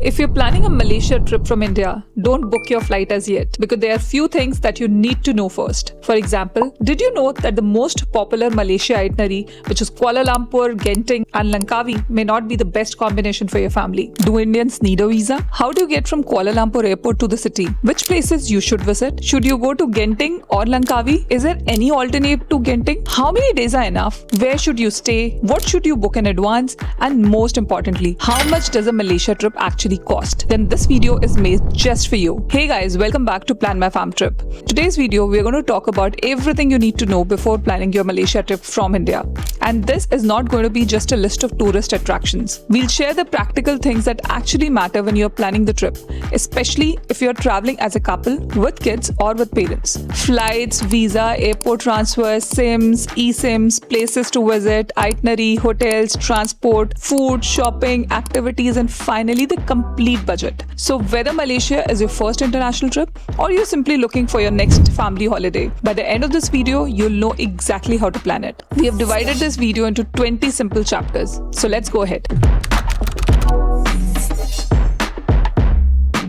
If you're planning a Malaysia trip from India, don't book your flight as yet because there are few things that you need to know first. For example, did you know that the most popular Malaysia itinerary, which is Kuala Lumpur, Genting and Langkawi, may not be the best combination for your family? Do Indians need a visa? How do you get from Kuala Lumpur airport to the city? Which places you should visit? Should you go to Genting or Langkawi? Is there any alternate to Genting? How many days are enough? Where should you stay? What should you book in advance? And most importantly, how much does a Malaysia trip actually cost? Then this video is made just for you. Hey guys, welcome back to Plan My Fam Trip. Today's video, we're going to talk about everything you need to know before planning your Malaysia trip from India. And this is not going to be just a list of tourist attractions. We'll share the practical things that actually matter when you're planning the trip, especially if you're traveling as a couple, with kids or with parents. Flights, visa, airport transfers, SIMs, eSIMs, places to visit, itinerary, hotels, transport, food, shopping, activities, and finally the complete budget. So whether Malaysia is your first international trip or you're simply looking for your next family holiday, by the end of this video, you'll know exactly how to plan it. We have divided this video into 20 simple chapters. So let's go ahead.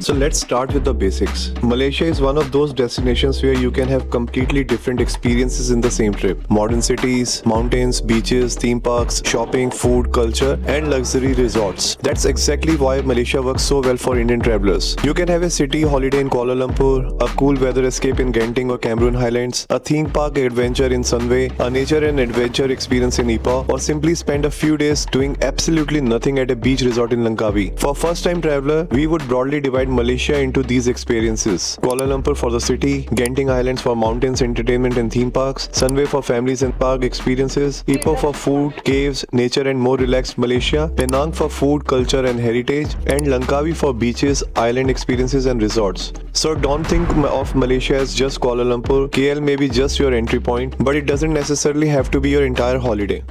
So let's start with the basics. Malaysia is one of those destinations where you can have completely different experiences in the same trip. Modern cities, mountains, beaches, theme parks, shopping, food, culture, and luxury resorts. That's exactly why Malaysia works so well for Indian travelers. You can have a city holiday in Kuala Lumpur, a cool weather escape in Genting or Cameron Highlands, a theme park adventure in Sunway, a nature and adventure experience in Ipoh, or simply spend a few days doing absolutely nothing at a beach resort in Langkawi. For first-time traveler, we would broadly divide Malaysia into these experiences. Kuala Lumpur for the city, Genting Islands for mountains, entertainment and theme parks, Sunway for families and park experiences, Ipoh for food, caves, nature and more relaxed Malaysia, Penang for food, culture and heritage, and Langkawi for beaches, island experiences and resorts. So don't think of Malaysia as just Kuala Lumpur. KL may be just your entry point, but it doesn't necessarily have to be your entire holiday.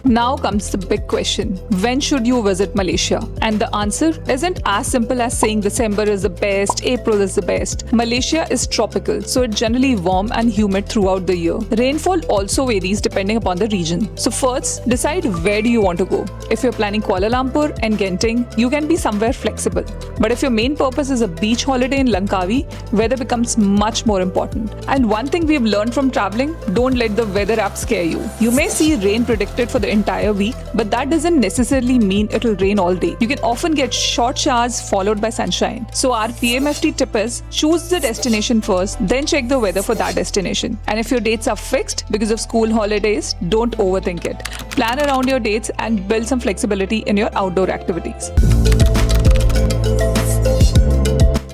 Now comes the big question. When should you visit Malaysia? And the answer isn't as simple as saying December is the best, April is the best. Malaysia is tropical, so it's generally warm and humid throughout the year. Rainfall also varies depending upon the region. So first, decide where do you want to go. If you're planning Kuala Lumpur and Genting, you can be somewhere flexible. But if your main purpose is a beach holiday in Langkawi, weather becomes much more important. And one thing we've learned from traveling, don't let the weather app scare you. You may see rain predicted for the entire week, but that doesn't necessarily mean it'll rain all day. You can often get short showers followed by sunshine. So our PMFT tip is choose the destination first, then check the weather for that destination. And if your dates are fixed because of school holidays, don't overthink it. Plan around your dates and build some flexibility in your outdoor activities.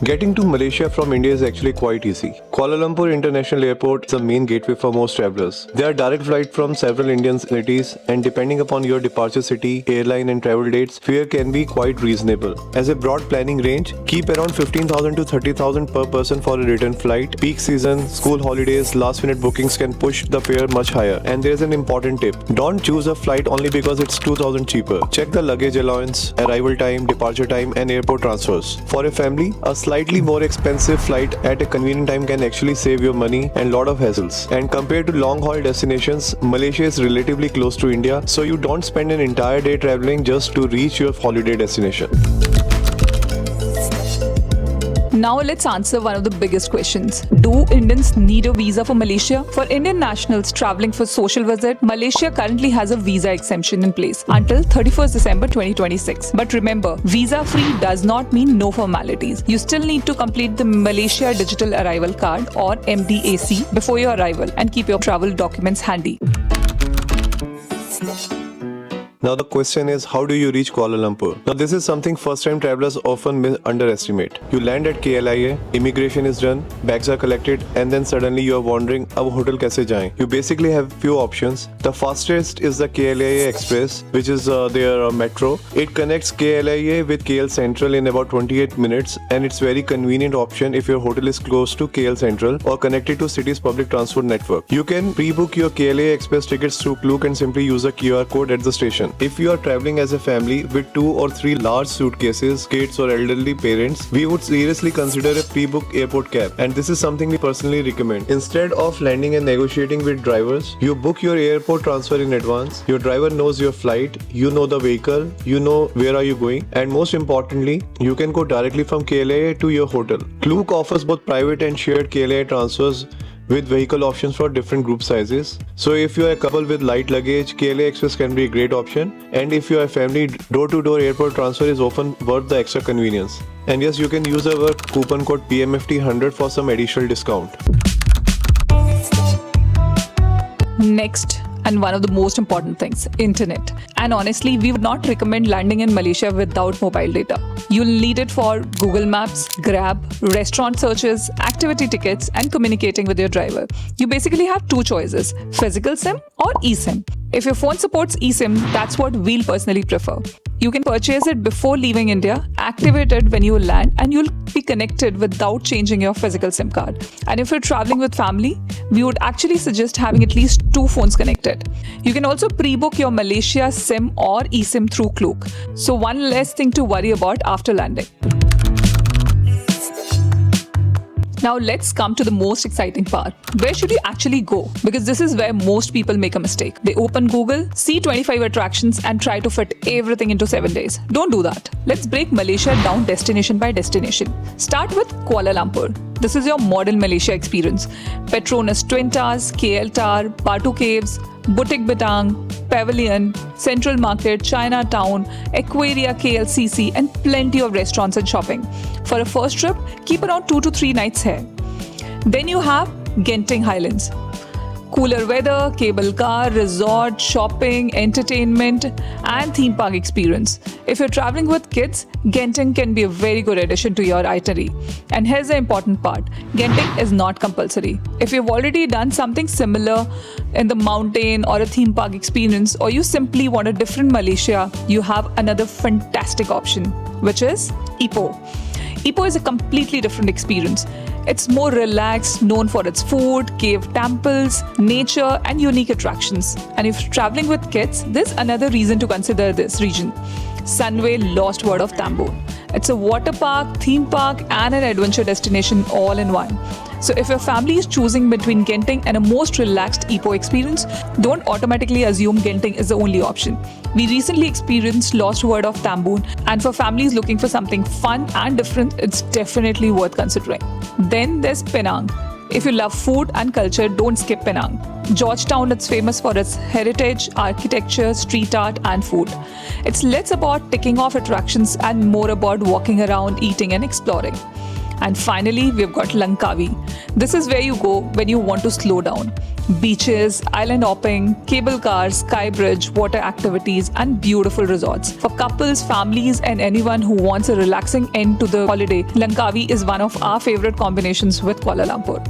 Getting to Malaysia from India is actually quite easy. Kuala Lumpur International Airport is the main gateway for most travelers. There are direct flights from several Indian cities, and depending upon your departure city, airline and travel dates, fare can be quite reasonable. As a broad planning range, keep around 15,000 to 30,000 per person for a return flight. Peak season, school holidays, last minute bookings can push the fare much higher. And there's an important tip. Don't choose a flight only because it's 2,000 cheaper. Check the luggage allowance, arrival time, departure time and airport transfers. For a family, a slightly more expensive flight at a convenient time can actually save your money and lot of hassles. And compared to long haul destinations, Malaysia is relatively close to India, so you don't spend an entire day traveling just to reach your holiday destination. Now let's answer one of the biggest questions. Do Indians need a visa for Malaysia? For Indian nationals traveling for social visit, Malaysia currently has a visa exemption in place until 31st December 2026. But remember, visa-free does not mean no formalities. You still need to complete the Malaysia Digital Arrival Card or MDAC before your arrival and keep your travel documents handy. Now the question is, how do you reach Kuala Lumpur? Now this is something first-time travelers often underestimate. You land at KLIA, immigration is done, bags are collected, and then suddenly you are wondering, ab hotel kaise jaye? You basically have few options. The fastest is the KLIA Express, which is their metro. It connects KLIA with KL Central in about 28 minutes, and it's very convenient option if your hotel is close to KL Central or connected to city's public transport network. You can pre-book your KLIA Express tickets through Klook and simply use a QR code at the station. If you are traveling as a family with 2 or 3 large suitcases, kids or elderly parents, we would seriously consider a pre-booked airport cab, and this is something we personally recommend. Instead of landing and negotiating with drivers, you book your airport transfer in advance. Your driver knows your flight, you know the vehicle, you know where are you going, and most importantly, you can go directly from KLIA to your hotel. Klook offers both private and shared KLIA transfers with vehicle options for different group sizes. So if you are a couple with light luggage, KLIA Express can be a great option. And if you are a family, door-to-door airport transfer is often worth the extra convenience. And yes, you can use our coupon code PMFT100 for some additional discount. Next, and one of the most important things, internet. And honestly, we would not recommend landing in Malaysia without mobile data. You'll need it for Google Maps, Grab, restaurant searches, activity tickets, and communicating with your driver. You basically have two choices, physical SIM or eSIM. If your phone supports eSIM, that's what we'll personally prefer. You can purchase it before leaving India, activate it when you land, and you'll be connected without changing your physical SIM card. And if you're traveling with family, we would actually suggest having at least 2 phones connected. You can also pre-book your Malaysia SIM or eSIM through Klook. So one less thing to worry about after landing. Now let's come to the most exciting part. Where should you actually go? Because this is where most people make a mistake. They open Google, see 25 attractions and try to fit everything into 7 days. Don't do that. Let's break Malaysia down destination by destination. Start with Kuala Lumpur. This is your modern Malaysia experience. Petronas Twin Towers, KL Tower, Batu Caves, Boutique Betang, Pavilion, Central Market, Chinatown, Aquaria KLCC, and plenty of restaurants and shopping. For a first trip, keep around 2 to 3 nights here. Then you have Genting Highlands. Cooler weather, cable car, resort, shopping, entertainment, and theme park experience. If you're traveling with kids, Genting can be a very good addition to your itinerary. And here's the important part, Genting is not compulsory. If you've already done something similar in the mountain or a theme park experience, or you simply want a different Malaysia, you have another fantastic option, which is Ipoh. Ipoh is a completely different experience. It's more relaxed, known for its food, cave temples, nature, and unique attractions. And if traveling with kids, there's another reason to consider this region. Sunway Lost World of Tambun. It's a water park, theme park, and an adventure destination all in one. So if your family is choosing between Genting and a most relaxed Ipoh experience, don't automatically assume Genting is the only option. We recently experienced Lost World of Tambun, and for families looking for something fun and different, it's definitely worth considering. Then there's Penang. If you love food and culture, don't skip Penang. Georgetown is famous for its heritage, architecture, street art, and food. It's less about ticking off attractions and more about walking around, eating, and exploring. And finally, we've got Langkawi. This is where you go when you want to slow down. Beaches, island hopping, cable cars, sky bridge, water activities, and beautiful resorts. For couples, families, and anyone who wants a relaxing end to the holiday, Langkawi is one of our favorite combinations with Kuala Lumpur.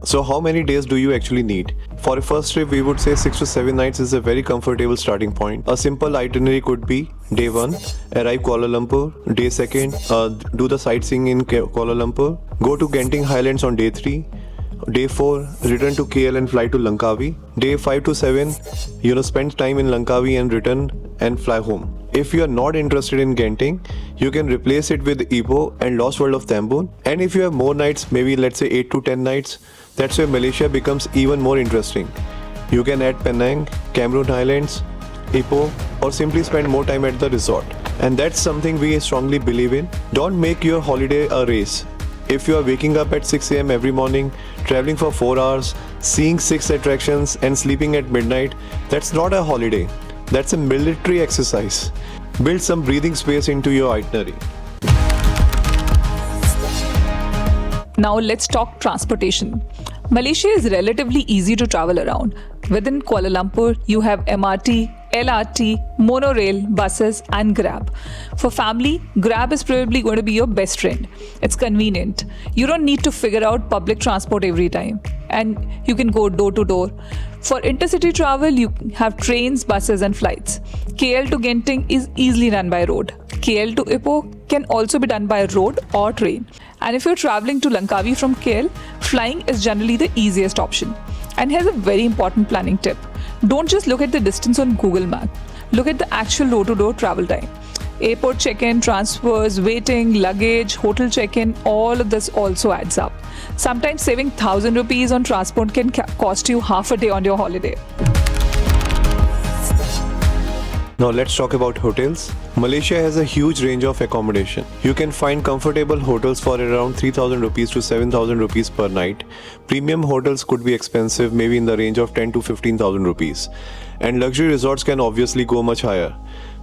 So how many days do you actually need? For a first trip, we would say 6 to 7 nights is a very comfortable starting point. A simple itinerary could be Day 1, arrive Kuala Lumpur. Day 2, do the sightseeing in Kuala Lumpur. Go to Genting Highlands on Day 3. Day 4, return to KL and fly to Langkawi. Day 5 to 7, spend time in Langkawi and return and fly home. If you are not interested in Genting, you can replace it with Ipoh and Lost World of Tambun. And if you have more nights, maybe let's say 8 to 10 nights, that's where Malaysia becomes even more interesting. You can add Penang, Cameron Highlands, Ipoh, or simply spend more time at the resort. And that's something we strongly believe in. Don't make your holiday a race. If you are waking up at 6 a.m. every morning, traveling for 4 hours, seeing 6 attractions, and sleeping at midnight, that's not a holiday. That's a military exercise. Build some breathing space into your itinerary. Now let's talk transportation. Malaysia is relatively easy to travel around. Within Kuala Lumpur, you have MRT, LRT, monorail, buses, and Grab. For family, Grab is probably going to be your best friend. It's convenient. You don't need to figure out public transport every time. And you can go door to door. For intercity travel, you have trains, buses, and flights. KL to Genting is easily done by road. KL to Ipoh can also be done by road or train. And if you're traveling to Langkawi from KL, flying is generally the easiest option. And here's a very important planning tip. Don't just look at the distance on Google Map. Look at the actual door-to-door travel time. Airport check-in, transfers, waiting, luggage, hotel check-in, all of this also adds up. Sometimes saving 1,000 rupees on transport can cost you half a day on your holiday. Now let's talk about hotels. Malaysia has a huge range of accommodation. You can find comfortable hotels for around 3,000 rupees to 7,000 rupees per night. Premium hotels could be expensive, maybe in the range of 10 to 15,000 rupees. And luxury resorts can obviously go much higher.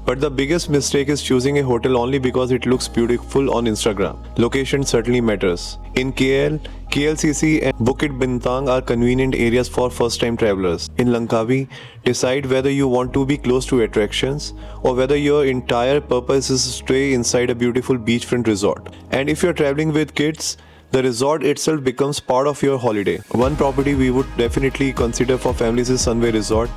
But the biggest mistake is choosing a hotel only because it looks beautiful on Instagram. Location certainly matters. In KL, KLCC and Bukit Bintang are convenient areas for first-time travelers. In Langkawi, decide whether you want to be close to attractions or whether your entire purpose is to stay inside a beautiful beachfront resort. And if you're traveling with kids, the resort itself becomes part of your holiday. One property we would definitely consider for families is Sunway Resort,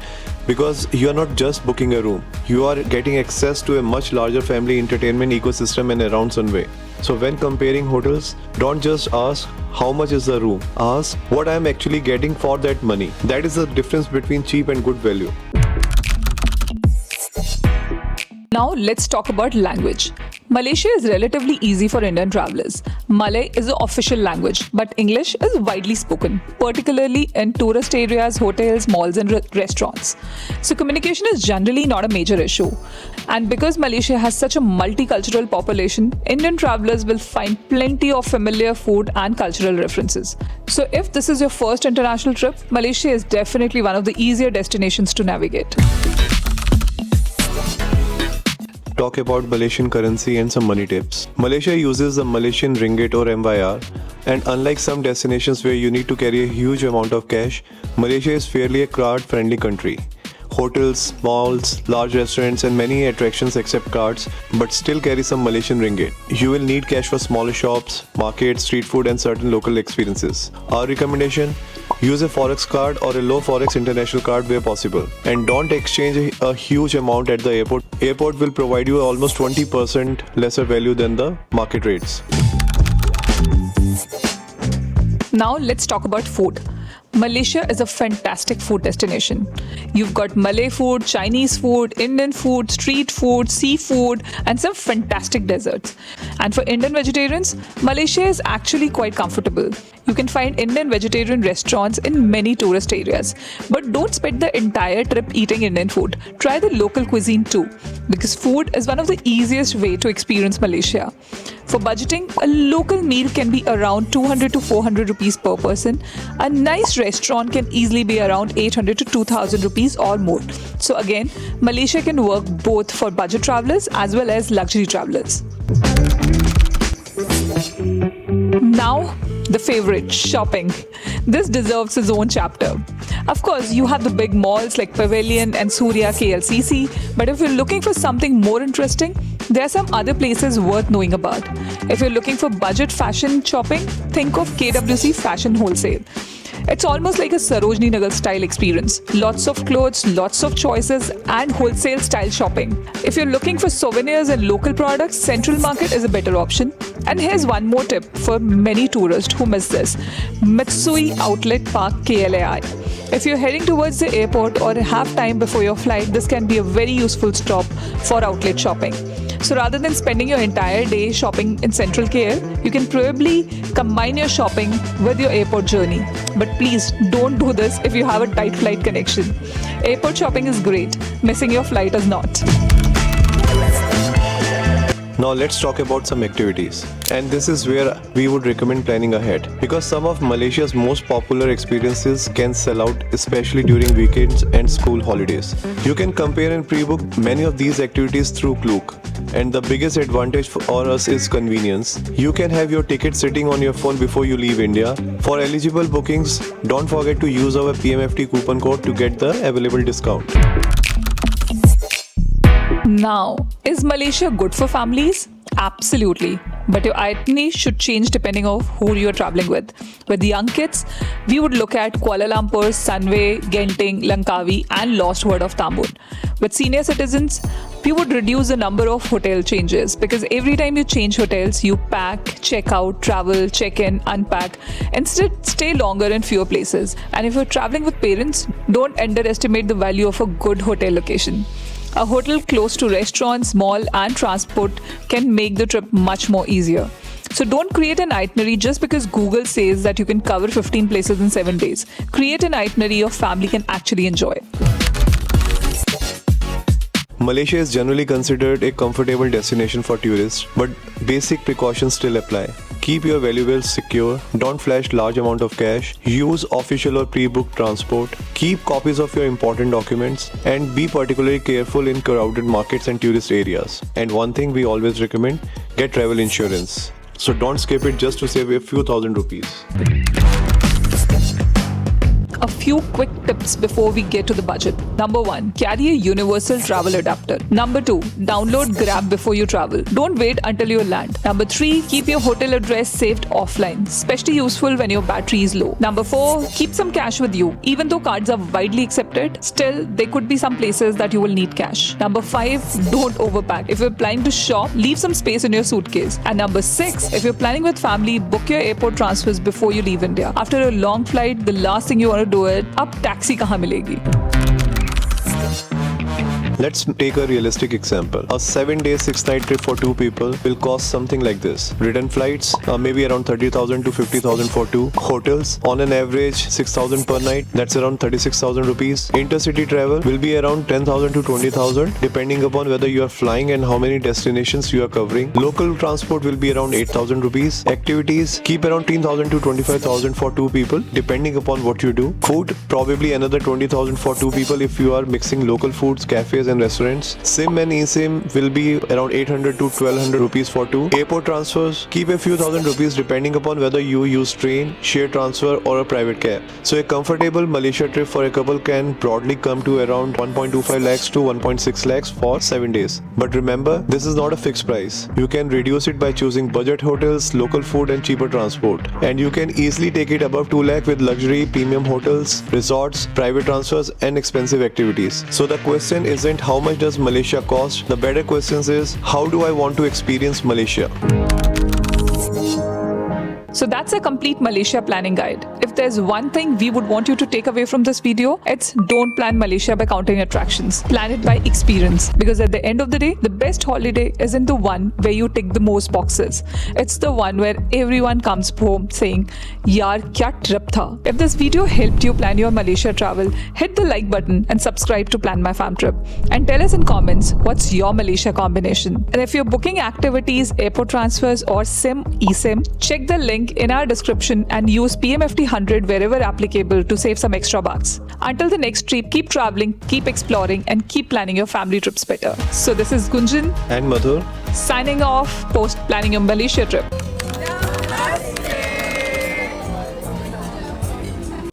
because you are not just booking a room, you are getting access to a much larger family entertainment ecosystem and around Sunway. So when comparing hotels, don't just ask how much is the room, ask what I am actually getting for that money. That is the difference between cheap and good value. Now let's talk about language. Malaysia is relatively easy for Indian travelers. Malay is the official language, but English is widely spoken, particularly in tourist areas, hotels, malls and restaurants. So communication is generally not a major issue. And because Malaysia has such a multicultural population, Indian travelers will find plenty of familiar food and cultural references. So if this is your first international trip, Malaysia is definitely one of the easier destinations to navigate. Talk about Malaysian currency and some money tips. Malaysia uses the Malaysian ringgit or MYR, and unlike some destinations where you need to carry a huge amount of cash, Malaysia is fairly a card-friendly country. Hotels, malls, large restaurants and many attractions accept cards but still carry some Malaysian ringgit. You will need cash for smaller shops, markets, street food and certain local experiences. Our recommendation: use a Forex card or a low Forex international card where possible. And don't exchange a huge amount at the airport. Airport will provide you almost 20% lesser value than the market rates. Now let's talk about food. Malaysia is a fantastic food destination. You've got Malay food, Chinese food, Indian food, street food, seafood, and some fantastic desserts. And for Indian vegetarians, Malaysia is actually quite comfortable. You can find Indian vegetarian restaurants in many tourist areas. But don't spend the entire trip eating Indian food. Try the local cuisine too, because food is one of the easiest way to experience Malaysia. For budgeting, a local meal can be around 200 to 400 rupees per person. A nice restaurant can easily be around 800 to 2000 rupees or more. So again, Malaysia can work both for budget travelers as well as luxury travelers. Now, the favorite, shopping. This deserves its own chapter. Of course, you have the big malls like Pavilion and Surya KLCC, but if you're looking for something more interesting, there are some other places worth knowing about. If you're looking for budget fashion shopping, think of KWC Fashion Wholesale. It's almost like a Sarojini Nagar style experience. Lots of clothes, lots of choices, and wholesale style shopping. If you're looking for souvenirs and local products, Central Market is a better option. And here's one more tip for many tourists who miss this: Mitsui Outlet Park KLAI. If you're heading towards the airport or have time before your flight, this can be a very useful stop for outlet shopping. So rather than spending your entire day shopping in Central KL, you can probably combine your shopping with your airport journey. But please don't do this if you have a tight flight connection. Airport shopping is great, missing your flight is not. Now let's talk about some activities. And this is where we would recommend planning ahead, because some of Malaysia's most popular experiences can sell out, especially during weekends and school holidays. You can compare and pre-book many of these activities through Klook. And the biggest advantage for us is convenience. You can have your ticket sitting on your phone before you leave India. For eligible bookings, don't forget to use our PMFT coupon code to get the available discount. Now, is Malaysia good for families? Absolutely. But your itinerary should change depending on who you're traveling with. With young kids, we would look at Kuala Lumpur, Sunway, Genting, Langkawi and Lost Word of Tambun. With senior citizens, we would reduce the number of hotel changes, because every time you change hotels, you pack, check out, travel, check in, unpack. Instead, stay longer in fewer places. And if you're traveling with parents, don't underestimate the value of a good hotel location. A hotel close to restaurants, mall, and transport can make the trip much more easier. So don't create an itinerary just because Google says that you can cover 15 places in 7 days. Create an itinerary your family can actually enjoy. Malaysia is generally considered a comfortable destination for tourists, but basic precautions still apply. Keep your valuables secure, don't flash large amount of cash, use official or pre-booked transport, keep copies of your important documents, and be particularly careful in crowded markets and tourist areas. And one thing we always recommend, get travel insurance. So don't skip it just to save a few thousand rupees. A few quick tips before we get to the budget. Number 1, carry a universal travel adapter. Number 2, download Grab before you travel. Don't wait until you land. Number 3, keep your hotel address saved offline, especially useful when your battery is low. Number 4, keep some cash with you. Even though cards are widely accepted, still there could be some places that you will need cash. Number 5, don't overpack. If you're planning to shop, leave some space in your suitcase. And number 6, if you're planning with family, book your airport transfers before you leave India. After a long flight, the last thing you want to do is, अब taxi कहाँ मिलेगी? Let's take a realistic example. A 7-day, 6-night trip for 2 people will cost something like this. Return flights, maybe around 30,000 to 50,000 for 2. Hotels, on an average, 6,000 per night. That's around 36,000 rupees. Intercity travel will be around 10,000 to 20,000, depending upon whether you are flying and how many destinations you are covering. Local transport will be around 8,000 rupees. Activities, keep around 10,000 to 25,000 for 2 people, depending upon what you do. Food, probably another 20,000 for 2 people if you are mixing local foods, cafes and restaurants. SIM and eSIM will be around 800 to 1200 rupees for 2. Airport transfers, keep a few thousand rupees depending upon whether you use train, share transfer or a private cab. So a comfortable Malaysia trip for a couple can broadly come to around 1.25 lakhs to 1.6 lakhs for 7 days. But remember, this is not a fixed price. You can reduce it by choosing budget hotels, local food and cheaper transport. And you can easily take it above 2 lakh with luxury, premium hotels, resorts, private transfers and expensive activities. So the question isn't how much does Malaysia cost? The better question is, how do I want to experience Malaysia? So that's a complete Malaysia planning guide. If there's one thing we would want you to take away from this video, it's don't plan Malaysia by counting attractions. Plan it by experience. Because at the end of the day, the best holiday isn't the one where you tick the most boxes. It's the one where everyone comes home saying, "Yaar, kya trip tha?" If this video helped you plan your Malaysia travel, hit the like button and subscribe to Plan My Fam Trip. And tell us in comments what's your Malaysia combination. And if you're booking activities, airport transfers or SIM, eSIM, check the link in our description and use PMFT 100 wherever applicable to save some extra bucks. Until the next trip, keep traveling, keep exploring, and keep planning your family trips better. So this is Gunjan And Madhur, signing off post planning your Malaysia trip.